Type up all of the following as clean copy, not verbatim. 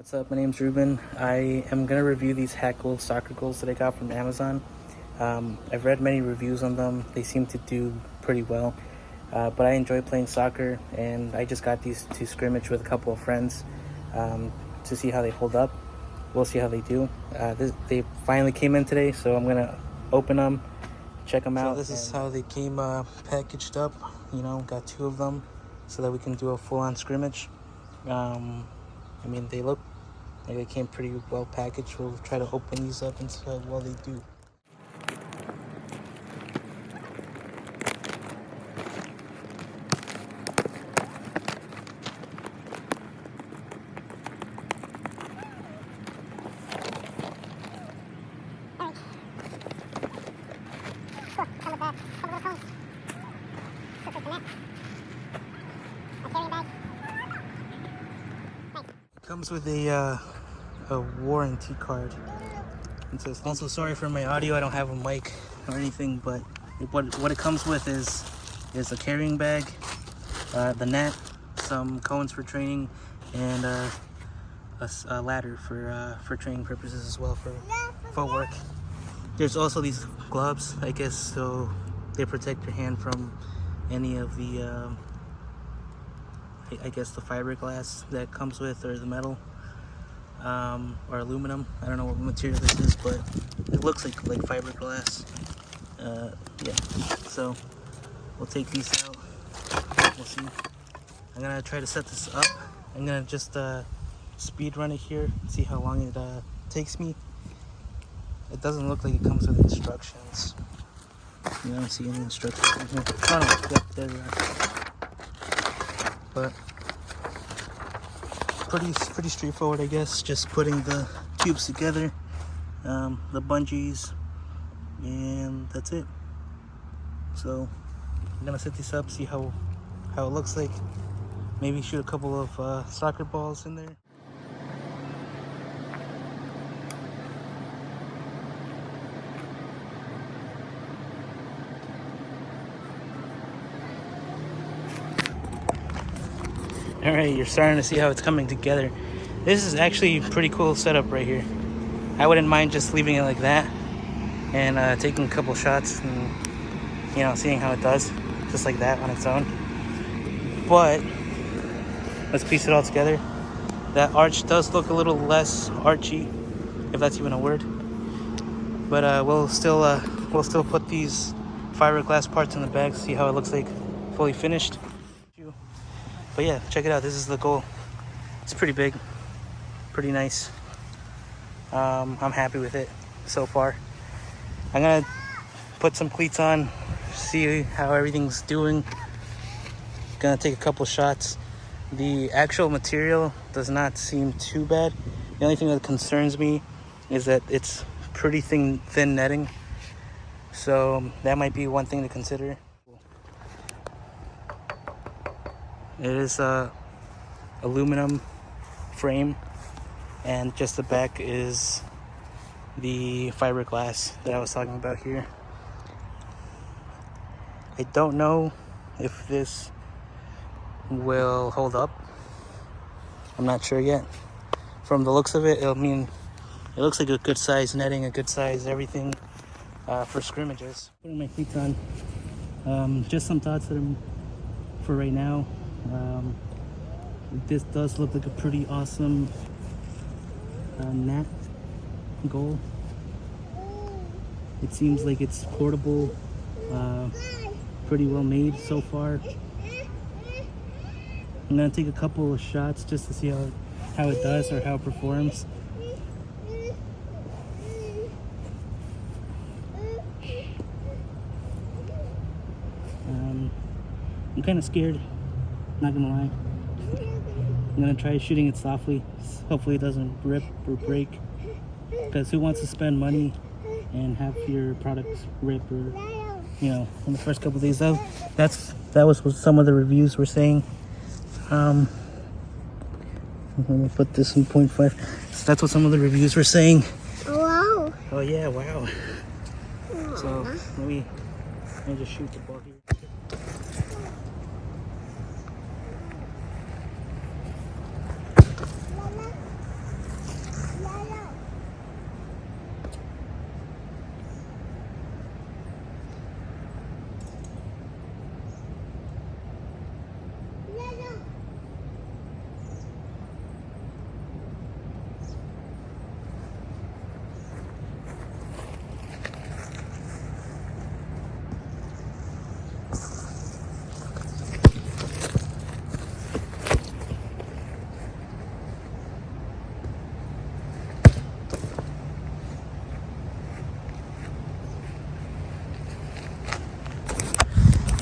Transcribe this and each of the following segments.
What's up? My name's Ruben. I am going to review these Haokelball soccer goals that I got from Amazon. I've read many reviews on them. They seem to do pretty well. But I enjoy playing soccer, and I just got these to scrimmage with a couple of friends to see how they hold up. We'll see how they do. They finally came in today, so I'm going to open them, check them out. So this is how they came packaged up. You know, got 2 of them so that we can do a full-on scrimmage. I mean, they look like they came pretty well packaged. We'll try to open these up and see how well they do. Comes with a warranty card. It says, also sorry for my audio, I don't have a mic or anything, but what it comes with is a carrying bag, the net, some cones for training, and a ladder for training purposes as well, for footwork. There's also these gloves, I guess, so they protect your hand from any of the I guess the fiberglass that comes with, or the metal, or aluminum. I don't know what material this is, but it looks like fiberglass. Yeah, so we'll take these out. We'll see. I'm gonna try to set this up. I'm gonna just speed run it here, see how long it takes me. It doesn't look like it comes with instructions. You don't see any instructions in here. Oh no, yep, there we are. But pretty straightforward, I guess. Just putting the tubes together, the bungees, and that's it. So I'm gonna set this up, see how it looks like. Maybe shoot a couple of soccer balls in there. Alright, you're starting to see how it's coming together. This is actually a pretty cool setup right here. I wouldn't mind just leaving it like that and taking a couple shots and, you know, seeing how it does, just like that on its own. But let's piece it all together. That arch does look a little less archy, if that's even a word. But we'll still put these fiberglass parts in the bag, see how it looks like fully finished. But yeah, check it out. This is the goal. It's pretty big, pretty nice. I'm happy with it so far. I'm gonna put some cleats on, see how everything's doing. Gonna take a couple shots. The actual material does not seem too bad. The only thing that concerns me is that it's pretty thin netting. So that might be one thing to consider. It is a aluminum frame, and just the back is the fiberglass that I was talking about here. I don't know if this will hold up. I'm not sure yet. From the looks of it, it looks like a good size netting, a good size everything for scrimmages. Putting my cleats on. Just some thoughts for right now. This does look like a pretty awesome net goal. It seems like it's portable, pretty well made so far. I'm gonna take a couple of shots just to see how it does, or how it performs. I'm kind of scared, not gonna lie. I'm gonna try shooting it softly. Hopefully it doesn't rip or break, because who wants to spend money and have your products rip, or, you know, in the first couple of days. That was what some of the reviews were saying. I'm gonna put this in 0.5. So that's what some of the reviews were saying. Wow. Oh yeah, wow. So let me just shoot the ball here.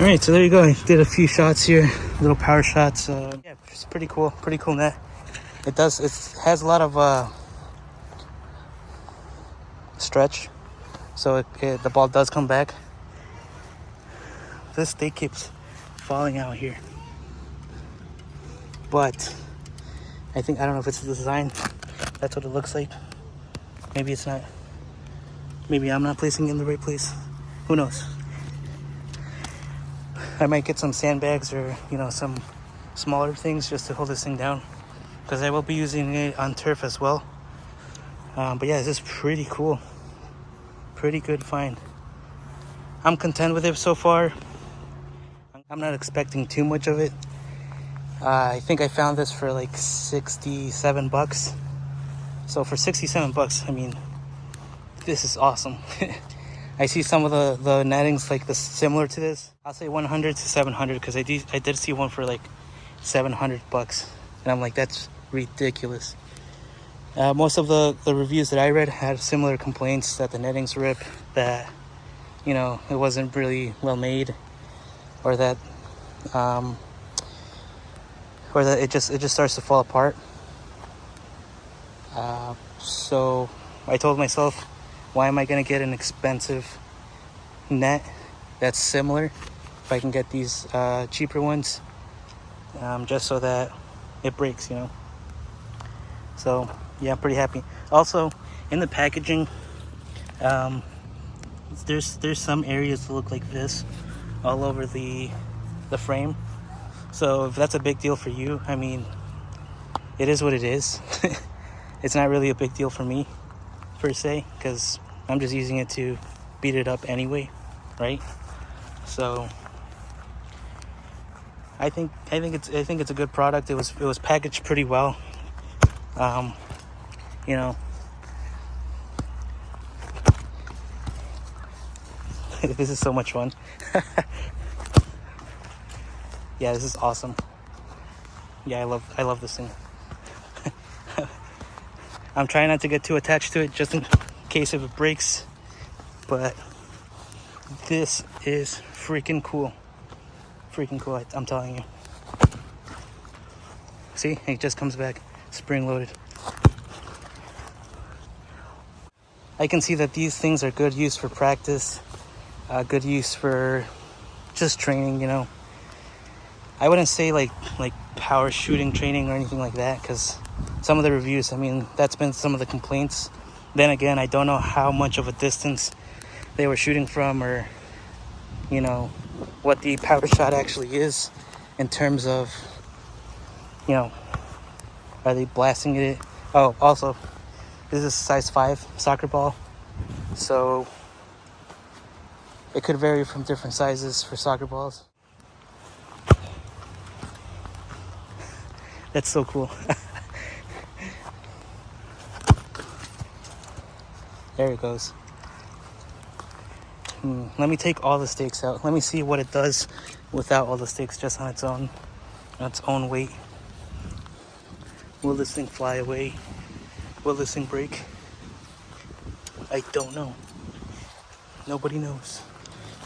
All right, so there you go. I did a few shots here, little power shots. Yeah, it's pretty cool net. It has a lot of stretch, so the ball does come back. This stake keeps falling out here, but I don't know if it's the design. That's what it looks like. Maybe it's not. Maybe I'm not placing it in the right place. Who knows? I might get some sandbags or, some smaller things just to hold this thing down, because I will be using it on turf as well. But yeah, this is pretty cool. Pretty good find. I'm content with it so far. I'm not expecting too much of it. I think I found this for like $67. So for $67, I mean, this is awesome. I see some of the nettings like this similar to this. I'll say 100 to 700 because I did see one for like $700, and I'm like, that's ridiculous. Most of the reviews that I read had similar complaints that the nettings rip, that it wasn't really well made, or that it just starts to fall apart. So I told myself, why am I gonna get an expensive net that's similar if I can get these cheaper ones, just so that it breaks, So yeah, I'm pretty happy. Also, in the packaging, there's some areas that look like this all over the frame. So if that's a big deal for you, I mean, it is what it is. It's not really a big deal for me per se, because I'm just using it to beat it up anyway, right? So I think it's a good product. It was packaged pretty well. This is so much fun. Yeah, this is awesome. Yeah, I love this thing. I'm trying not to get too attached to it just in case if it breaks, but this is freaking cool. I'm telling you. See, it just comes back spring loaded. I can see that these things are good use for practice, good use for just training, I wouldn't say like power shooting training or anything like that, because some of the reviews, I mean, that's been some of the complaints. Then again, I don't know how much of a distance they were shooting from, or what the power shot actually is in terms of, are they blasting it? Oh, also, this is a size 5 soccer ball, so it could vary from different sizes for soccer balls. That's so cool. There it goes. Let me take all the stakes out. Let me see what it does without all the stakes, just on its own weight. Will this thing fly away? Will this thing break? I don't know. Nobody knows.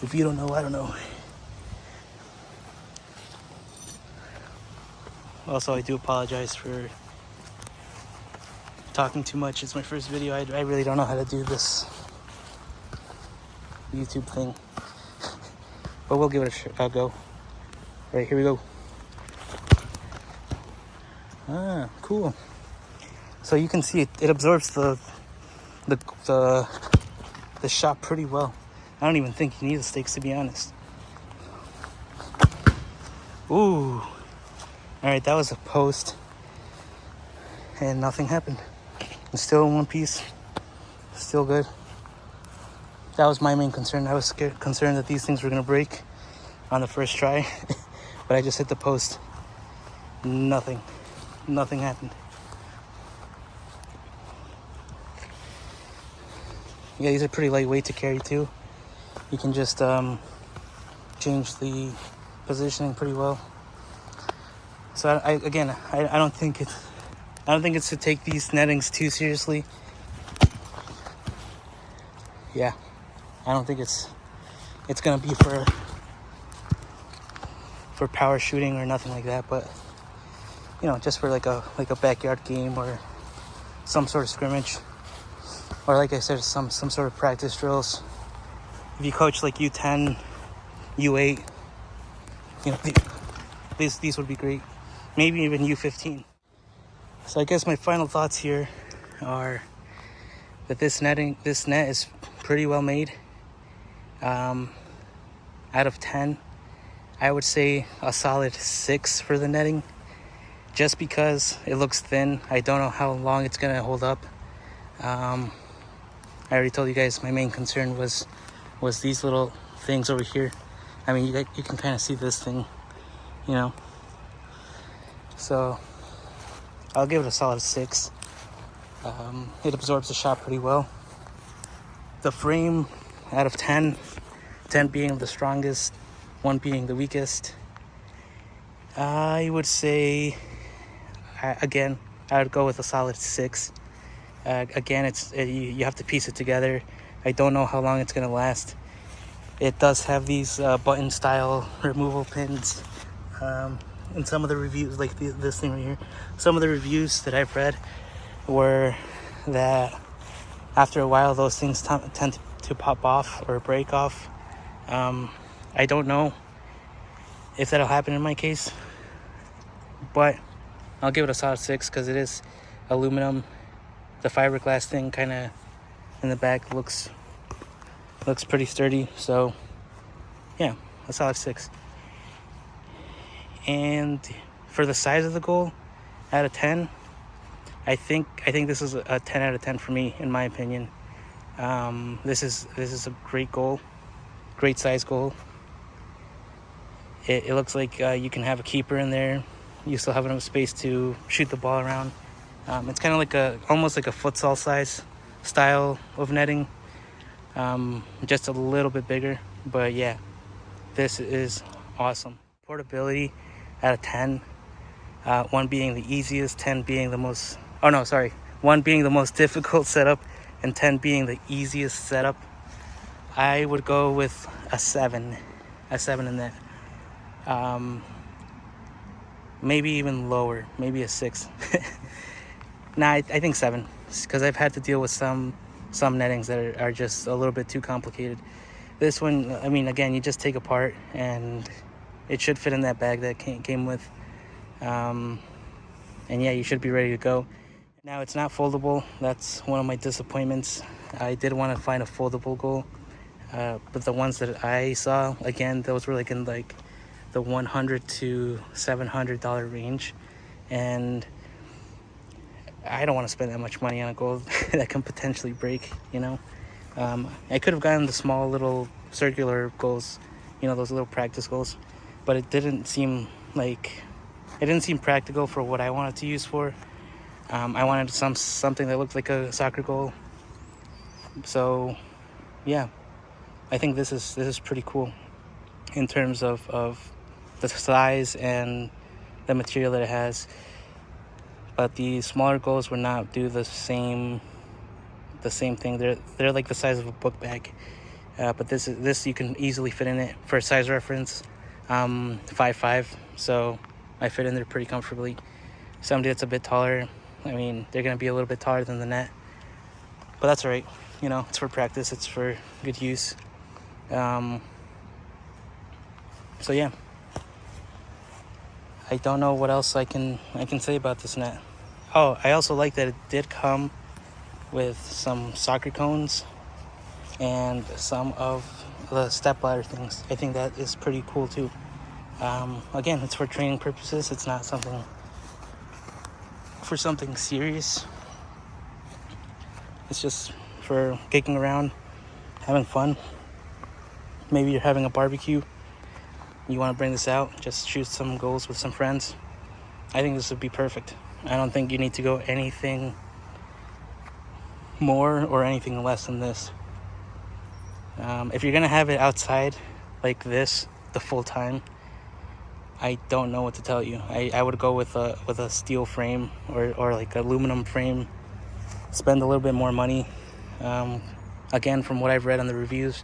If you don't know, I don't know. Also, I do apologize for talking too much. It's my first video. I really don't know how to do this YouTube thing. But we'll give it a go. Right, here we go. Ah, cool. So you can see it absorbs the shot pretty well. I don't even think you need the stakes, to be honest. Ooh. Alright, that was a post. And nothing happened. It's still in one piece. Still good. That was my main concern. I was concerned that these things were going to break on the first try. But I just hit the post. Nothing happened. Yeah, these are pretty lightweight to carry too. You can just change the positioning pretty well. So I don't think it's to take these nettings too seriously. Yeah, I don't think it's gonna be for for power shooting or nothing like that, but you know, just for like a backyard game or some sort of scrimmage, or like I said, some sort of practice drills. If you coach like U10, U8, you know, these would be great. Maybe even U15. So I guess my final thoughts here are that this net is pretty well made. Out of 10, I would say a solid 6 for the netting, just because it looks thin. I don't know how long it's gonna hold up. I already told you guys my main concern was these little things over here. I mean, you can kind of see this thing, you know. So I'll give it a solid 6. It absorbs the shot pretty well. The frame, out of 10, 10 being the strongest, 1 being the weakest, I would say, again, I would go with a solid 6. Again, you have to piece it together. I don't know how long it's gonna last. It does have these button style removal pins. And some of the reviews, like this thing right here, some of the reviews that I've read were that after a while those things tend to pop off or break off. I don't know if that'll happen in my case, but I'll give it a solid 6 because it is aluminum. The fiberglass thing kind of in the back looks pretty sturdy, so yeah, a solid 6. And for the size of the goal, out of 10, I think this is a 10 out of 10 for me, in my opinion. This is a great goal, great size goal. It looks like you can have a keeper in there. You still have enough space to shoot the ball around. It's kind of like almost like a futsal size style of netting, just a little bit bigger. But yeah, this is awesome. Portability, out of 10, 1 being the easiest, 10 being the most, 1 being the most difficult setup and 10 being the easiest setup. I would go with a 7 in that. Maybe even lower, maybe a 6. Nah, I think 7, because I've had to deal with some nettings that are just a little bit too complicated. This one, I mean, again, you just take apart and it should fit in that bag that came with. And yeah, you should be ready to go. Now, it's not foldable. That's one of my disappointments. I did want to find a foldable goal, but the ones that I saw, again, those were like in like the $100 to $700 range, and I don't want to spend that much money on a goal that can potentially break, you know. I could have gotten the small little circular goals, you know, those little practice goals, but it didn't seem practical for what I wanted to use for. I wanted something that looked like a soccer goal. So yeah, I think this is pretty cool in terms of the size and the material that it has. But the smaller goals would not do the same thing. They're like the size of a book bag. But this you can easily fit in it. For size reference, 5'5", so I fit in there pretty comfortably. Somebody that's a bit taller, I mean, they're gonna be a little bit taller than the net, but that's all right. You know, it's for practice. It's for good use. So yeah, I don't know what else I can say about this net. Oh, I also like that it did come with some soccer cones and some of the step ladder things. I think that is pretty cool too. Again, it's for training purposes. It's not something serious. It's just for kicking around, having fun. Maybe you're having a barbecue, you want to bring this out, just shoot some goals with some friends. I think this would be perfect. I don't think you need to go anything more or anything less than this. If you're gonna have it outside like this the full time, I don't know what to tell you. I would go with a steel frame or like aluminum frame. Spend a little bit more money. Again, from what I've read on the reviews,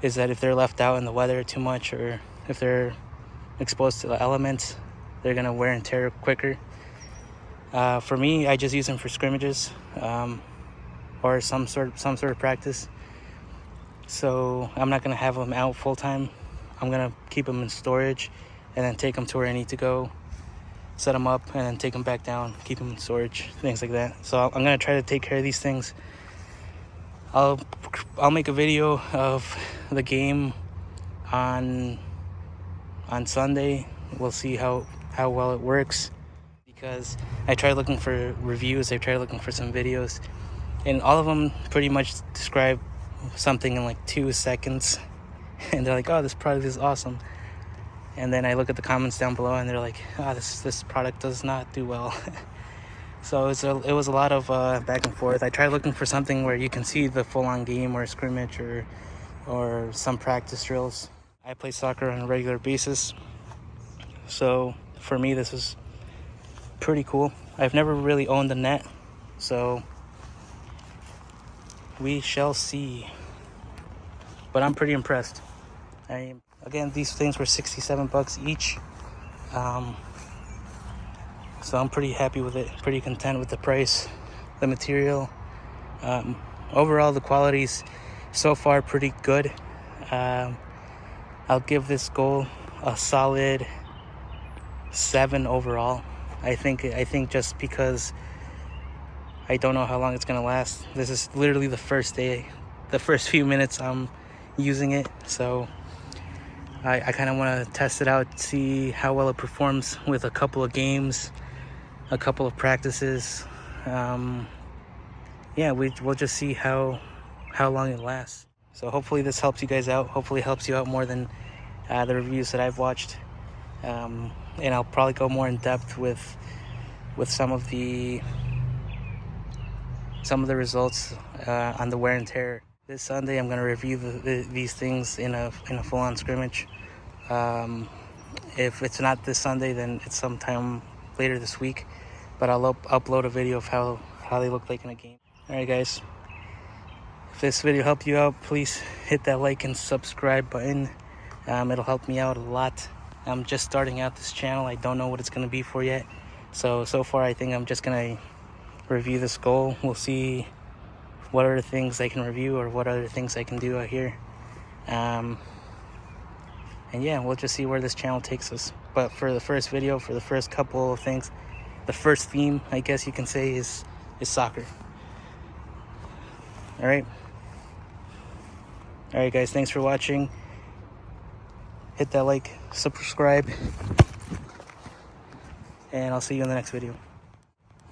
is that if they're left out in the weather too much, or if they're exposed to the elements, they're gonna wear and tear quicker. For me, I just use them for scrimmages or some sort of practice. So I'm not gonna have them out full time. I'm gonna keep them in storage and then take them to where I need to go, set them up, and then take them back down, keep them in storage, things like that. So I'm gonna try to take care of these things. I'll make a video of the game on Sunday. We'll see how well it works, because I tried looking for reviews, I tried looking for some videos, and all of them pretty much describe something in like 2 seconds, and they're like, oh, this product is awesome. And then I look at the comments down below and they're like, oh, this product does not do well. So it was a lot of back and forth. I tried looking for something where you can see the full-on game or scrimmage or some practice drills. I play soccer on a regular basis, so for me this was pretty cool. I've never really owned a net, so we shall see. But I'm pretty impressed. Again, these things were 67 bucks each. So I'm pretty happy with it, pretty content with the price, the material. Overall, the quality's so far pretty good. I'll give this goal a solid 7 overall. I think just because I don't know how long it's gonna last. This is literally the first day, the first few minutes I'm using it, so I kind of want to test it out, see how well it performs with a couple of games, a couple of practices. Yeah, we'll just see how long it lasts. So hopefully this helps you guys out. Hopefully it helps you out more than the reviews that I've watched. And I'll probably go more in depth with some of the results on the wear and tear. This Sunday I'm going to review these things in a full-on scrimmage. If it's not this Sunday, then it's sometime later this week. But I'll upload a video of how they look like in a game. Alright guys, if this video helped you out, please hit that like and subscribe button. It'll help me out a lot. I'm just starting out this channel. I don't know what it's going to be for yet. So far I think I'm just going to review this goal. We'll see what other things I can review or what other things I can do out here. And yeah, we'll just see where this channel takes us. But for the first video, for the first couple of things, the first theme, I guess you can say, is soccer. Alright guys, thanks for watching. Hit that like, subscribe, and I'll see you in the next video.